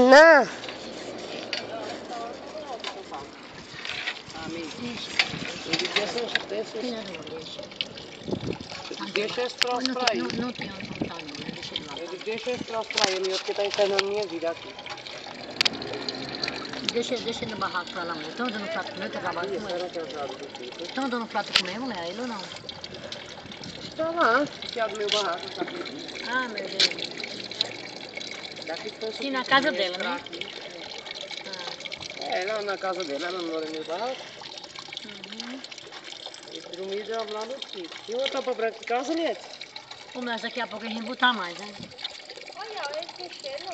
Não. Deixa esse troço pra ele. Não tem onde montar não, né? Deixa ele lá. Ele deixa esse troço pra ele, porque tá internando minha vida aqui. Deixa ele no barraco pra lá, mulher. Estão dando prato comer, tá acabado com ele. Estão dando prato comer, mulher, ele ou não? Tá lá, que é do meu barraco. Tá aqui. Ah, meu Deus. Daqui foi Sim, na casa dela, né? É, lá na casa dela, ela não mora no meu barraco. E dormido é lá no sítio. E uma tapa branca em casa, Niete? Pô, mas daqui a pouco a gente botar mais, né? Olha, esse cheiro.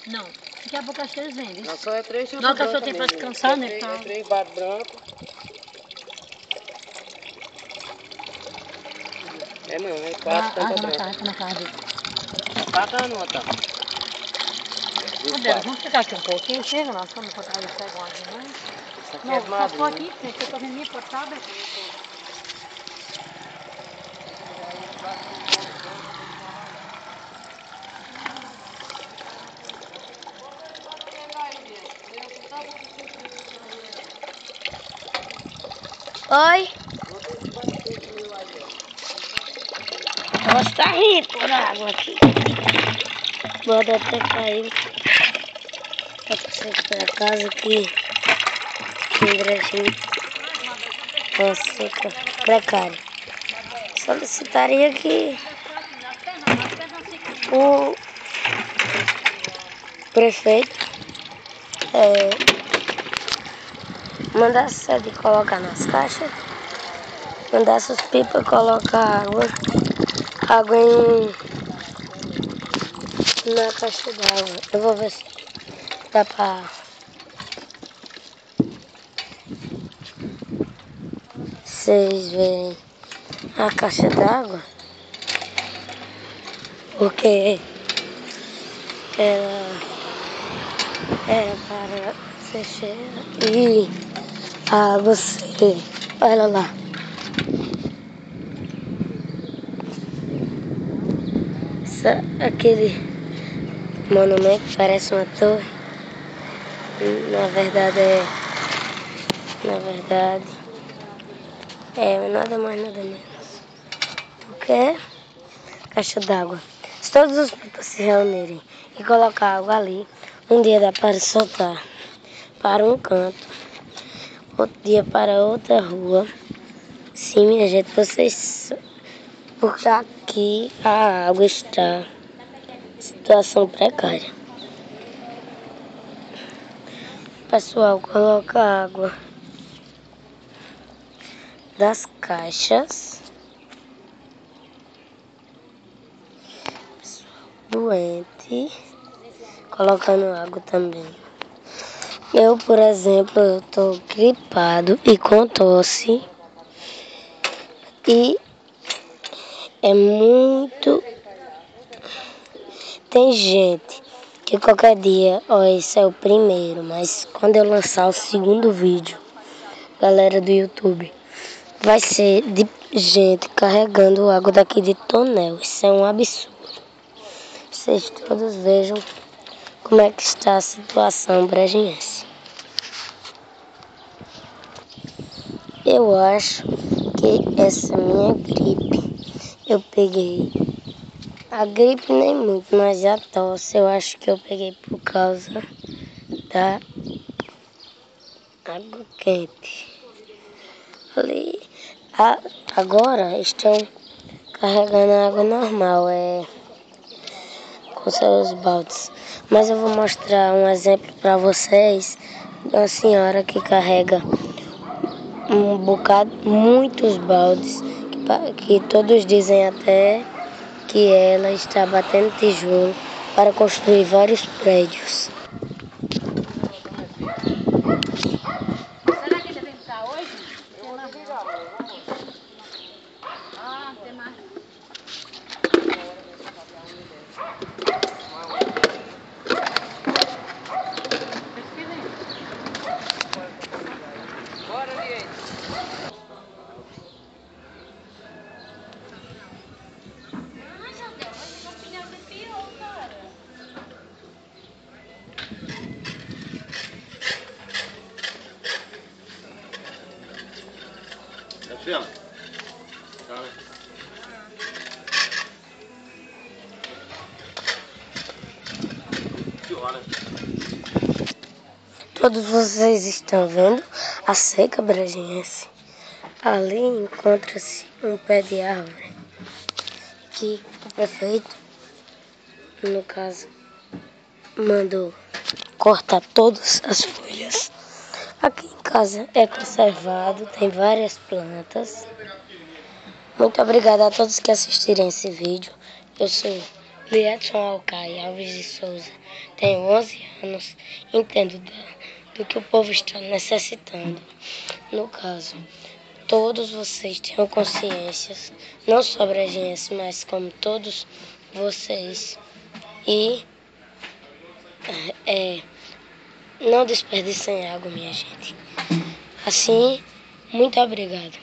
Não, daqui a pouco acho que eles vendem. Não, só é 3 tapas Não, que a brancas senhora tem pra mesmo, descansar, né? É Então... 3 bates brancos. É não, é 4 tampas brancas. Tá na casa dele. 4 não, tá? Ô, Bela, vamos ficar aqui um pouquinho, chega, nós estamos por trás do cego aqui, né? Isso aqui Não, é só madrinha. aqui, gente, eu tô vendo minha portada. Oi? Nossa, tá rindo por água aqui. Bota até cair. Pra você pra casa aqui. Andrezinho. Uma seca precária. Solicitaria que o prefeito mandasse de colocar nas caixas, mandasse os pipas colocar água na caixa d'água. Eu vou ver se dá pra vocês verem a caixa d'água, porque ela era para ser cheia e a água ser, olha lá. Aquele monumento parece uma torre. Na verdade é nada mais nada menos do que caixa d'água. Se todos os pipas se reunirem e colocar água ali, um dia dá para soltar para um canto, outro dia para outra rua. Sim, minha gente, vocês... Porque aqui a água está em situação precária. Pessoal, coloca água das caixas. Pessoal doente, colocando água também. Eu, por exemplo, eu tô gripado e com tosse. E é muito... Tem gente que qualquer dia, ó, esse é o primeiro, mas quando eu lançar o segundo vídeo, galera do YouTube, vai ser de gente carregando água daqui de tonel. Isso é um absurdo. Vocês todos vejam como é que está a situação brejinense. Eu acho que essa minha gripe, eu peguei. A gripe nem muito, mas a tosse eu acho que eu peguei por causa da água quente. Ali, agora estão carregando a água normal, com seus baldes. Mas eu vou mostrar um exemplo para vocês de uma senhora que carrega um bocado, muitos baldes, que todos dizem até que ela está batendo tijolo para construir vários prédios. Será que ele vem buscar hoje? Eu vou ligar, Ah, tem mais. Bora, Liene. Ah, Jandel, mas o pneu depiou, cara. Ela. Cara. Que hora? Todos vocês estão vendo a seca brasiliense. Ali encontra-se um pé de árvore que o prefeito, no caso, mandou cortar todas as folhas. Aqui em casa é conservado, tem várias plantas. Muito obrigada a todos que assistirem esse vídeo. Eu sou Liedson Alcaia Alves de Souza, tenho 11 anos, entendo do que o povo está necessitando. No caso, todos vocês tenham consciência, não só brasiliense, mas como todos vocês. E não desperdicem água, minha gente. Assim, muito obrigado.